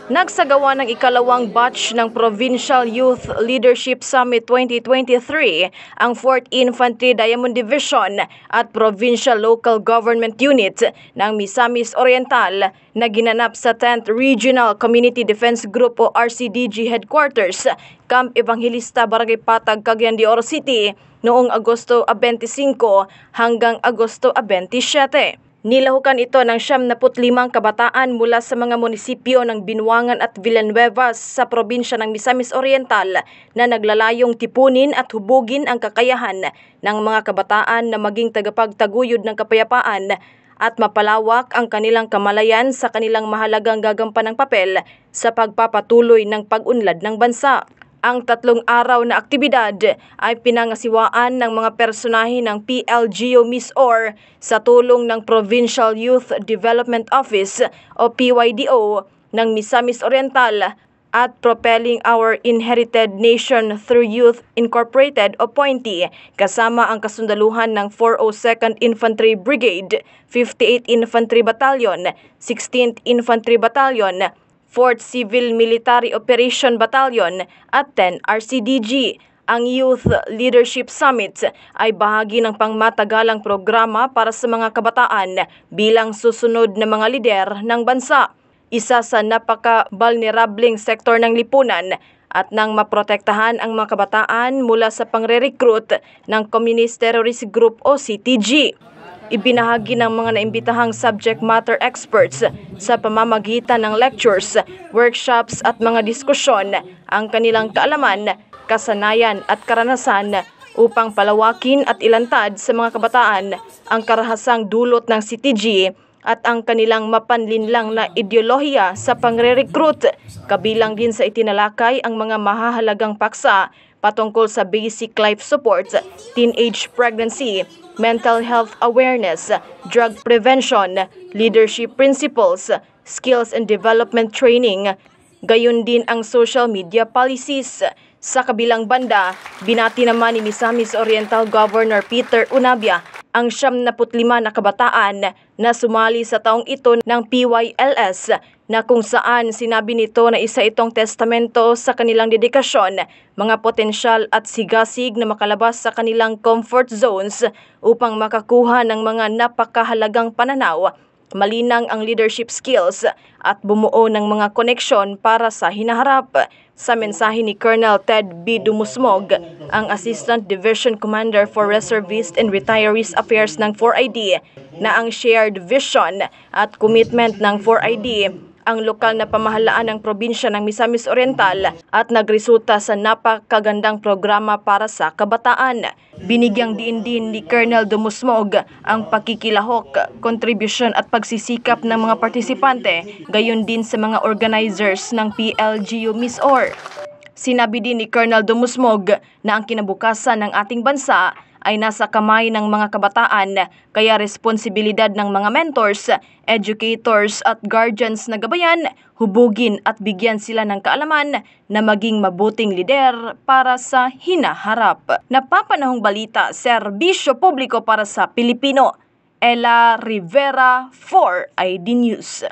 Nagsagawa ng ikalawang batch ng Provincial Youth Leadership Summit 2023 ang 4th Infantry Diamond Division at Provincial Local Government Unit ng Misamis Oriental na ginanap sa 10th Regional Community Defense Group o RCDG Headquarters, Camp Evangelista, Barangay Patag, Cagayan de Oro City noong Agosto 25 hanggang Agosto 27. Nilahukan ito ng 75 kabataan mula sa mga munisipyo ng Binuangan at Villanueva sa probinsya ng Misamis Oriental na naglalayong tipunin at hubugin ang kakayahan ng mga kabataan na maging tagapagtaguyod ng kapayapaan at mapalawak ang kanilang kamalayan sa kanilang mahalagang gagampanang papel sa pagpapatuloy ng pag-unlad ng bansa. Ang 3 araw na aktibidad ay pinangasiwaan ng mga personahe ng PLGU MISOR sa tulong ng Provincial Youth Development Office o PYDO ng Misamis Oriental at Propelling Our Inherited Nation Through Youth Incorporated o POINTY kasama ang kasundaluhan ng 402nd Infantry Brigade, 58th Infantry Battalion, 16th Infantry Battalion, 4th Civil Military Operation Battalion at 10 RCDG. Ang Youth Leadership Summit ay bahagi ng pangmatagalang programa para sa mga kabataan bilang susunod na mga lider ng bansa. Isa sa napaka-vulnerableng sektor ng lipunan at nang maprotektahan ang mga kabataan mula sa pangre-recruit ng Communist Terrorist Group o CTG. Ibinahagi ng mga naimbitahang subject matter experts sa pamamagitan ng lectures, workshops at mga diskusyon ang kanilang kaalaman, kasanayan at karanasan upang palawakin at ilantad sa mga kabataan ang karahasang dulot ng CTG at ang kanilang mapanlinlang na ideolohiya sa pangre-recruit. Kabilang din sa itinalakay ang mga mahahalagang paksa patungkol sa basic life support, teenage pregnancy, mental health awareness, drug prevention, leadership principles, skills and development training, gayon din ang social media policies. Sa kabilang banda, binati naman ni Misamis Oriental Governor Peter Unabia ang 75 na kabataan na sumali sa taong ito ng PYLS na kung saan sinabi nito na isa itong testamento sa kanilang dedikasyon, mga potensyal at sigasig na makalabas sa kanilang comfort zones upang makakuha ng mga napakahalagang pananaw, malinang ang leadership skills at bumuo ng mga koneksyon para sa hinaharap. Sa mensahe ni Colonel Ted B. Dumusmog, ang Assistant Division Commander for Reservist and Retirees Affairs ng 4ID, na ang shared vision at commitment ng 4ID ang lokal na pamahalaan ng probinsya ng Misamis Oriental at nagresulta sa napakagandang programa para sa kabataan. Binigyang diin din ni Colonel Dumusmog ang pakikilahok, kontribusyon at pagsisikap ng mga partisipante, gayon din sa mga organizers ng PLGU MISOR. Sinabi din ni Colonel Dumusmog na ang kinabukasan ng ating bansa ay nasa kamay ng mga kabataan, kaya responsibilidad ng mga mentors, educators at guardians na gabayan, hubugin at bigyan sila ng kaalaman na maging mabuting lider para sa hinaharap. Napapanahong balita, serbisyo publiko para sa Pilipino. Ella Rivera, 4ID News.